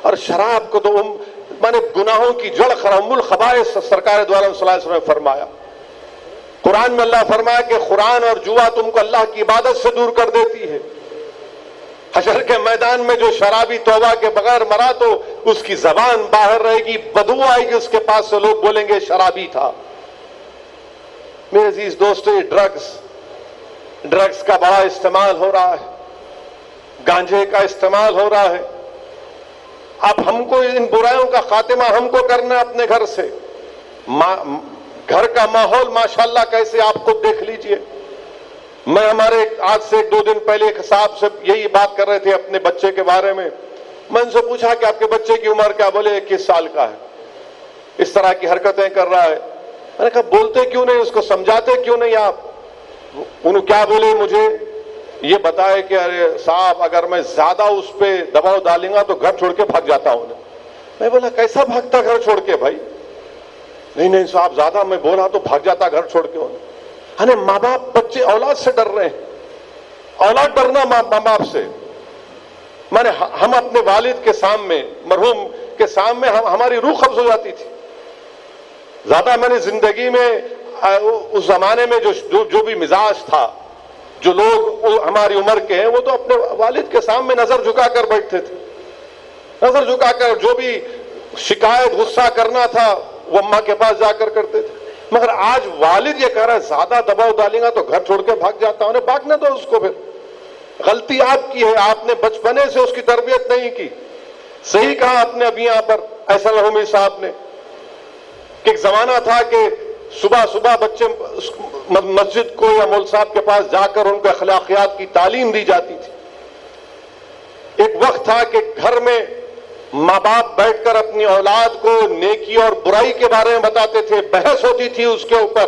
और शराब को तो माने गुनाहों की जड़ खरामुल खबाइस सरकार द्वारा सल्लल्लाहु अलैहि वसल्लम ने फरमाया। कुरान में अल्लाह फरमाया कि कुरान और जुआ तुमको अल्लाह की इबादत से दूर कर देती है। हशर के मैदान में जो शराबी तौबा के बगैर मरा तो उसकी जबान बाहर रहेगी, बदबू आएगी उसके पास से, लोग बोलेंगे शराबी था। मेरे अजीज दोस्तों, ये ड्रग्स का बड़ा इस्तेमाल हो रहा है, गांजे का इस्तेमाल हो रहा है। अब हमको इन बुराइयों का खात्मा हमको करना है अपने घर से। घर का माहौल माशाल्लाह कैसे, आप खुद देख लीजिए। मैं हमारे आज से 1-2 दिन पहले एक साहब से यही बात कर रहे थे अपने बच्चे के बारे में। मैं उनसे पूछा कि आपके बच्चे की उम्र क्या? बोले 21 साल का है, इस तरह की हरकतें कर रहा है। मैंने कहा बोलते क्यों नहीं, उसको समझाते क्यों नहीं आप? उन्होंने क्या बोले, मुझे ये बताए कि अरे साहब अगर मैं ज्यादा उस पर दबाव डालूंगा तो घर छोड़ के भाग जाता हूं। मैं बोला कैसा भागता घर छोड़ के भाई? नहीं साहब ज्यादा मैं बोला तो भाग जाता घर छोड़ के। अरे माँ बाप, बच्चे औलाद से डर रहे हैं, औलाद डरना माँ बाप से। माने हम अपने वालिद के सामने, मरहूम के सामने हमारी रूह कब्ज हो जाती थी। ज्यादा मैंने जिंदगी में उस जमाने में जो भी मिजाज था, जो लोग हमारी उम्र के हैं, वो तो अपने वालिद के सामने नजर झुकाकर बैठते थे। नजर झुकाकर जो भी शिकायत गुस्सा करना था वो अम्मा के पास जाकर करते थे। मगर आज वालिद ये कह रहा है ज्यादा दबाव डालेगा तो घर छोड़ के भाग जाता हूं। भागने दो उसको, फिर गलती आपकी है, आपने बचपने से उसकी तरबियत नहीं की। सही कहा आपने अभी यहां पर ऐसा रहमी साहब ने कि एक जमाना था कि सुबह सुबह बच्चे मस्जिद को या मौलवी साहब के पास जाकर उनको अखलाकियात की तालीम दी जाती थी। एक वक्त था कि घर में माँ बाप बैठकर अपनी औलाद को नेकी और बुराई के बारे में बताते थे, बहस होती थी उसके ऊपर,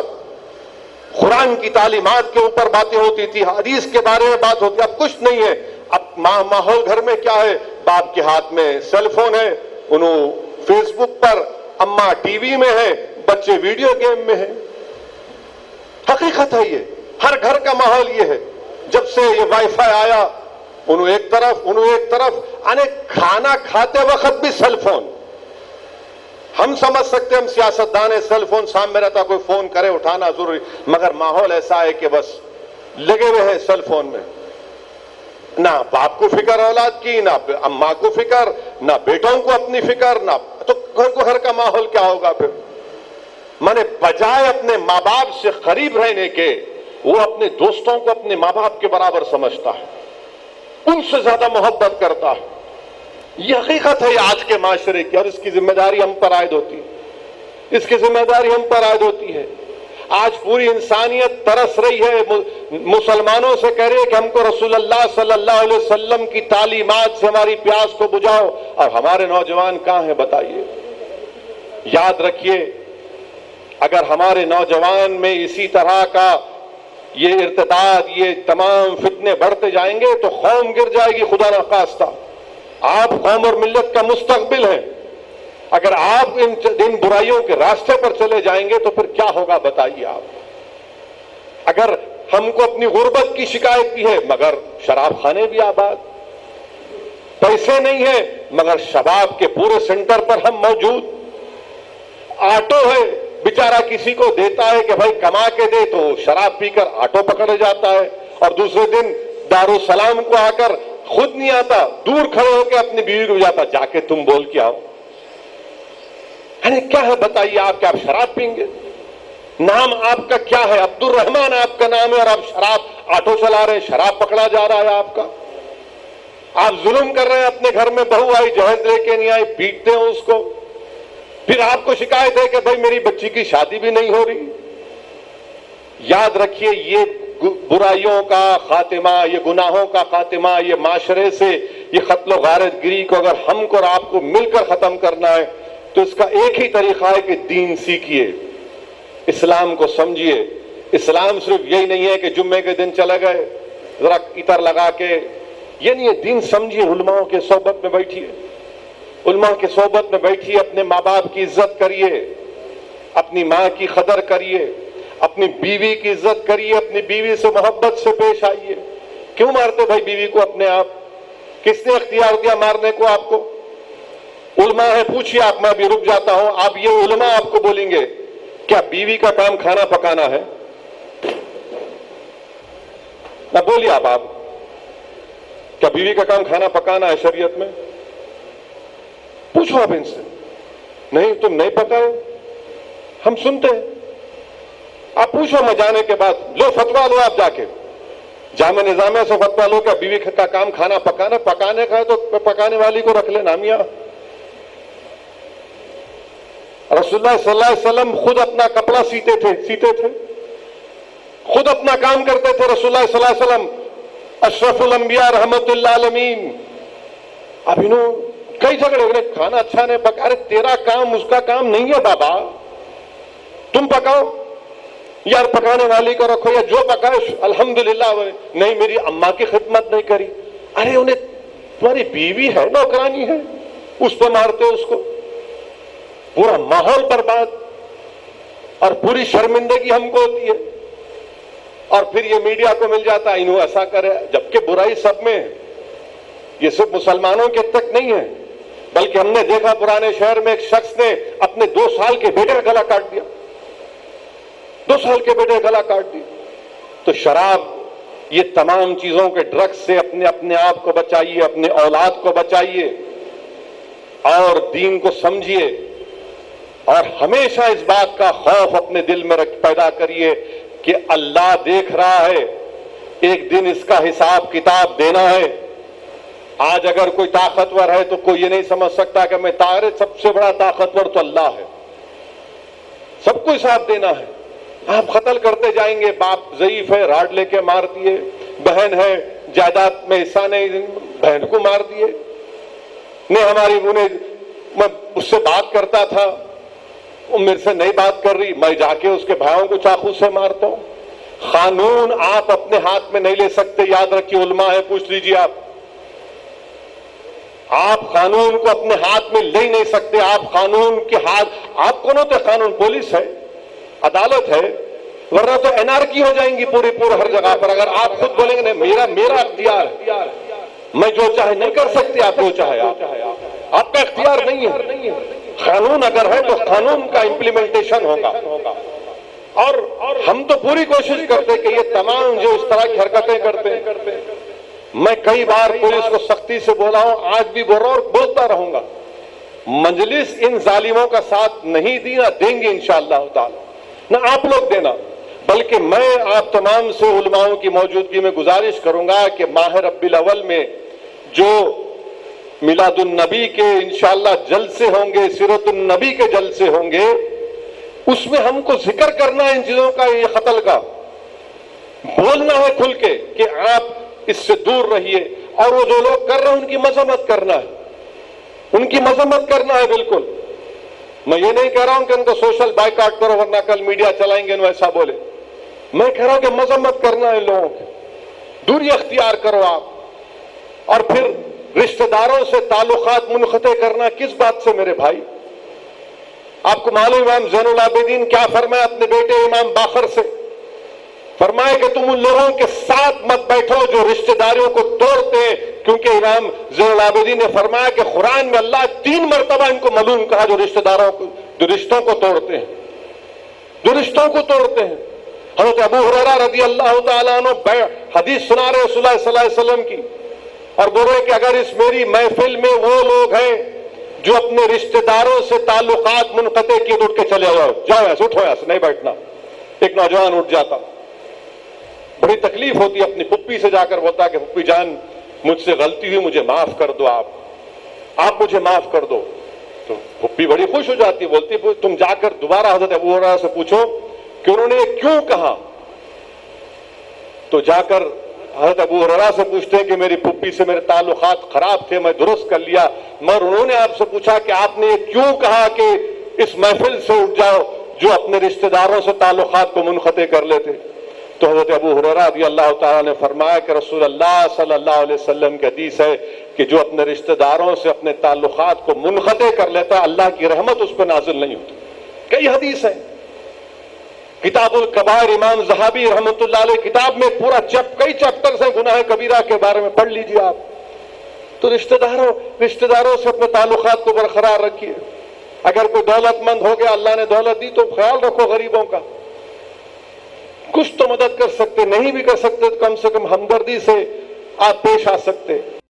कुरान की तालीमात के ऊपर बातें होती थी, हदीस के बारे में बात होती। अब कुछ नहीं है। अब माहौल घर में क्या है, बाप के हाथ में सेलफोन है, उन्होंने फेसबुक पर, अम्मा टीवी में है, बच्चे वीडियो गेम में है। हकीकत है ये, हर घर का माहौल ये है। जब से ये वाईफाई आया, उन्होंने एक तरफ अने खाना खाते वक्त भी सेलफोन। हम समझ सकते हैं, हम सियासतदान है, सेलफोन सामने रहता, कोई फोन करे उठाना जरूरी, मगर माहौल ऐसा है कि बस लगे हुए हैं सेलफोन में। ना बाप को फिक्र औलाद की, ना अम्मा को फिक्र, ना बेटों को अपनी फिक्र, ना तो घर का माहौल क्या होगा फिर? माने बजाय अपने माँ बाप से करीब रहने के, वो अपने दोस्तों को अपने माँ बाप के बराबर समझता है, उनसे ज्यादा मोहब्बत करता है। यह हकीकत है आज के माशरे की, और इसकी जिम्मेदारी हम पर आयद होती है। इसकी जिम्मेदारी हम पर आयद होती है। आज पूरी इंसानियत तरस रही है, मुसलमानों से कह रही है कि हमको रसूलुल्लाह सल्लल्लाहु अलैहि वसल्लम की तालीमात से हमारी प्यास को बुझाओ, और हमारे नौजवान कहां हैं बताइए? याद रखिए, अगर हमारे नौजवान में इसी तरह का ये इर्तिदाद, ये तमाम फितने बढ़ते जाएंगे तो कौम गिर जाएगी। खुदा न खास्ता, आप कौम और मिल्लत का मुस्तकबिल है। अगर आप इन बुराइयों के रास्ते पर चले जाएंगे तो फिर क्या होगा बताइए आप? अगर हमको अपनी गुर्बत की शिकायत भी है, मगर शराब खाने भी आबाद, पैसे नहीं है मगर शबाब के पूरे सेंटर पर हम मौजूद, ऑटो है, बेचारा किसी को देता है कि भाई कमा के दे, तो शराब पीकर ऑटो पकड़ जाता है, और दूसरे दिन दारुसलाम को आकर खुद नहीं आता, दूर खड़े होकर अपनी बीवी को जाता, जाके तुम बोल के आओ। अरे क्या है बताइए आप? क्या आप शराब पीएंगे? नाम आपका क्या है? अब्दुल रहमान आपका नाम है, और आप शराब ऑटो चला रहे हैं, शराब पकड़ा जा रहा है आपका। आप जुल्म कर रहे हैं अपने घर में, बहू आई जहेज लेके नहीं आई, पीटते हैं उसको, फिर आपको शिकायत है कि भाई मेरी बच्ची की शादी भी नहीं हो रही। याद रखिए, ये बुराइयों का खातिमा, ये गुनाहों का खातिमा, ये माशरे से ये कत्ल गारत गिरी को अगर हमको और आपको मिलकर खत्म करना है तो इसका एक ही तरीका है कि दीन सीखिए, इस्लाम को समझिए। इस्लाम सिर्फ यही नहीं है कि जुम्मे के दिन चले गए जरा इतर लगा के, ये नहीं है। दीन समझिए, उलमाओं के सोबत में बैठिए, उलमा के सोबत में बैठिए, अपने माँ बाप की इज्जत करिए, अपनी माँ की कदर करिए, अपनी बीवी की इज्जत करिए, अपनी बीवी से मोहब्बत से पेश आइए। क्यों मारते भाई बीवी को अपने आप? किसने इख्तियार दिया मारने को आपको? उलमा है, पूछिए आप, मैं भी रुक जाता हूं। आप ये उलमा आपको बोलेंगे क्या बीवी का काम खाना पकाना है? ना बोलिए आप क्या बीवी का काम खाना पकाना है शरीयत में? पूछो आप इनसे। नहीं, तुम नहीं पकाओ, हम सुनते हैं। आप पूछो, मैं जाने के बाद लो फतवा लो, आप जाके जामे निजामे से फतवा लो, क्या बीवी का काम खाना पकाना? पकाने का है तो पकाने वाली को रख लेना मियां। रसूलुल्लाह सल्लल्लाहु अलैहि वसल्लम खुद अपना कपड़ा सीते थे, खुद अपना काम करते थे। रसूलुल्लाह सल्लल्लाहु अलैहि वसल्लम अशरफुल अंबिया रहमतुल्लाह अलमीन। अब इन्हों कई झगड़े, खाना अच्छा नहीं पका। अरे तेरा काम उसका काम नहीं है बाबा, तुम पकाओ, यार पकाने वाली को रखो, या जो पकाए अल्हम्दुलिल्लाह। नहीं, मेरी अम्मा की खिदमत नहीं करी। अरे उन्हें, तुम्हारी बीवी है, नौकरानी है, उस पर मारते हो उसको। पूरा माहौल बर्बाद और पूरी शर्मिंदगी हमको होती है। और फिर ये मीडिया को मिल जाता है, इन्हों ऐसा करे, जबकि बुराई सब में है। ये सिर्फ मुसलमानों के तक नहीं है, बल्कि हमने देखा पुराने शहर में एक शख्स ने अपने 2 साल के बेटे का गला काट दिया। 2 साल के बेटे का गला काट दिया। तो शराब, ये तमाम चीजों के ड्रग्स से अपने आप को बचाइए, अपने औलाद को बचाइए और दीन को समझिए। और हमेशा इस बात का खौफ अपने दिल में पैदा करिए कि अल्लाह देख रहा है, एक दिन इसका हिसाब किताब देना है। आज अगर कोई ताकतवर है तो कोई ये नहीं समझ सकता कि मैं तारे सबसे बड़ा ताकतवर तो अल्लाह है, सबको हिसाब देना है। आप कत्ल करते जाएंगे, बाप ज़ईफ है, राड लेके मार दिए, बहन है, जायदाद में हिस्सा नहीं, बहन को मार दिए। ने हमारी मैं उससे बात करता था, वो मेरे से नहीं बात कर रही, मैं जाके उसके भाइयों को चाकू से मारता हूं। कानून आप अपने हाथ में नहीं ले सकते, याद रखिए, उलमा है, पूछ लीजिए आप कानून को अपने हाथ में ले नहीं सकते। आप कानून के हाथ, आप कौन होते? कानून पुलिस है, अदालत है, वरना तो एनआरकी हो जाएंगी पूरी हर जगह पर। अगर आप खुद बोलेंगे नहीं, मेरा अख्तियार, मैं जो चाहे नहीं कर सकते, आप जो चाहे आपका अख्तियार नहीं है। कानून अगर है तो कानून का इंप्लीमेंटेशन होगा। और हम तो पूरी कोशिश करते हैं कि ये तमाम जो इस तरह की हरकतें करते हैं, मैं कई बार पुलिस को सख्ती से बोला हूं, आज भी बोल रहा हूं और बोलता रहूंगा। मजलिस इन जालिमों का साथ नहीं दी, ना देंगे इंशाअल्लाह ताला, ना आप लोग देना। बल्कि मैं आप तमाम से उलमाओं की मौजूदगी में गुजारिश करूंगा कि माह रब्बिल अव्वल में जो मिलादुन नबी के इंशाअल्लाह जलसे होंगे, सीरतुन नबी के जलसे होंगे, उसमें हमको जिक्र करना है इन चीजों का, ये कत्ल का बोलना है खुल के कि आप इससे दूर रहिए। और वो जो लोग कर रहे हैं उनकी मजम्मत करना है, उनकी मजम्मत करना है। बिल्कुल, मैं ये नहीं कह रहा हूं कि उनको सोशल बायकॉट करो वरना कल मीडिया चलाएंगे वैसा बोले। मैं कह रहा हूं कि मजम्मत करना है लोगों की, दूरी अख्तियार करो आप। और फिर रिश्तेदारों से ताल्लुकात मुनक़ते करना, किस बात से मेरे भाई? आपको मालूम इमाम ज़ैनुल आबिदीन क्या फरमाया अपने बेटे इमाम बाकर से? फरमाया कि तुम उन लोगों के साथ मत बैठो जो रिश्तेदारियों को तोड़ते हैं, क्योंकि इमाम ज़ैनुल आबिदीन ने फरमाया कि कुरान में अल्लाह 3 मरतबा इनको मलून कहा, जो रिश्तेदारों को, जो रिश्तों को तोड़ते हैं, जो रिश्तों को तोड़ते हैं। हज़रत अबू हुरैरा रज़ी अल्लाह तआला अन्हु हदीस सुना रहे रसूलुल्लाह सल्लल्लाहु अलैहि वसल्लम की, और बोल रहे कि अगर इस मेरी महफिल में वो लोग हैं जो अपने रिश्तेदारों से ताल्लुकात मुनक़ते किए, उठ के चले जाओ ऐसे, उठो ऐसे, नहीं बैठना। एक नौजवान उठ जाता, बड़ी तकलीफ होती, अपनी पुप्पी से जाकर बोलता कि पुप्पी जान, मुझसे गलती हुई, मुझे माफ कर दो, आप मुझे माफ कर दो। तो पुप्पी बड़ी खुश हो जाती, बोलती तुम जाकर दोबारा हज़रत अबू हुरैरा से पूछो कि उन्होंने क्यों कहा। तो जाकर हज़रत अबू हुरैरा से पूछते हैं कि मेरी पुप्पी से मेरे ताल्लुकात खराब थे, मैं दुरुस्त कर लिया, मगर उन्होंने आपसे पूछा कि आपने ये क्यों कहा कि इस महफिल से उठ जाओ जो अपने रिश्तेदारों से ताल्लुकात को मुनक़ते कर लेते। तो हज़रत अबू हुरैरा रज़ी अल्लाह तआला ने फरमाया कि रसूलुल्लाह सल्लल्लाहु अलैहि वसल्लम की हदीस है कि जो अपने रिश्तेदारों से अपने ताल्लुकात को मुनक़ते कर लेता, अल्लाह की रहमत उस पर नाजिल नहीं होती। कई हदीस है, किताबुल कबायर इमाम ज़हाबी रहमतुल्लाह अलैह किताब में पूरा कई चैप्टर्स हैं गुनाह कबीरा के बारे में, पढ़ लीजिए आप। तो रिश्तेदारों से अपने ताल्लुकात को बरकरार रखिए। अगर कोई दौलतमंद हो गया, अल्लाह ने दौलत दी, तो ख्याल रखो गरीबों का। कुछ तो मदद कर सकते, नहीं भी कर सकते तो कम से कम हमदर्दी से आप पेश आ सकते।